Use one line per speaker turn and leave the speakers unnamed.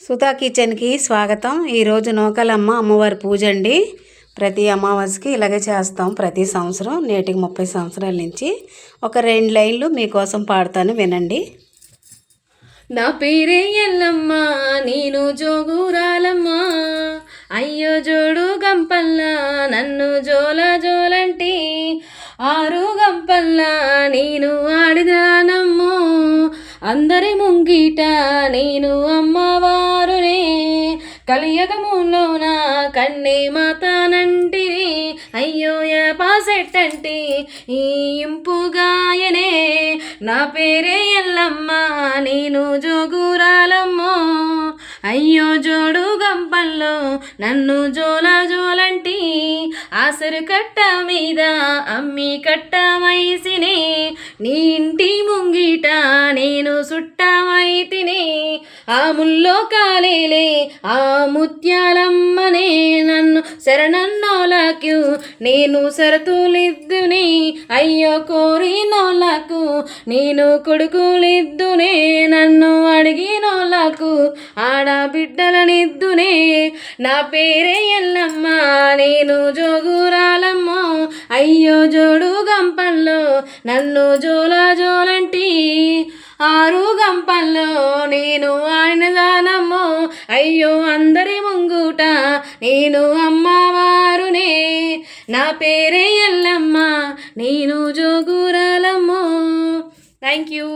సుధా కిచెన్కి స్వాగతం. ఈరోజు నూకలమ్మ అమ్మవారి పూజ అండి. ప్రతి అమావాస్యకి ఇలాగే చేస్తాం ప్రతి సంవత్సరం. నేటికి 30 సంవత్సరాల నుంచి. ఒక 2 లైన్లు మీకోసం పాడతాను, వినండి.
నా పేరే ఎల్లమ్మ, నేను జోగురాలమ్మ, అయ్యో జోడు గంపల్లా నన్ను జోల జోలంటి, 6 గంపల్లా నేను ఆడిదానమ్మో, అందరి ముంగిట నేను అమ్మవారునే, కలియగములోన కన్నే మాతానంటిని, అయ్యో పాసెట్టంటి ఈ ఇంపుగాయనే, నా పేరే ఎల్లమ్మ, నేను జోగురాలమ్మో, అయ్యో జోడు గంపల్లో నన్ను జోల జోలంటి, ఆసరు కట్ట మీద అమ్మి కట్ట మైసినే, నీ ఇంటి ముంగిట నేను సుట్టమైతిని, ఆ ముల్లో కాలేలే ఆ ముత్యాలమ్మనే, నన్ను శరణన్నోలకు నేను సరతులిద్దుని, అయ్యో కోరినోళ్ళకు నేను కొడుకులిద్దునే, నన్ను అడిగినోళ్ళకు ఆడబిడ్డలనిద్దునే, నా పేరే ఎల్లమ్మ, నేను జోగురాలమ్మో, అయ్యో జోడు గంపల్లో నన్ను జోల జోలంటి, 6 గంపల్లో నేను ఆడినదానమ్మో, అయ్యో అందరి ముంగుట నేను అమ్మవారునే, నా పేరే ఎల్లమ్మ, నేను జోగురాలమ్మో. Thank you.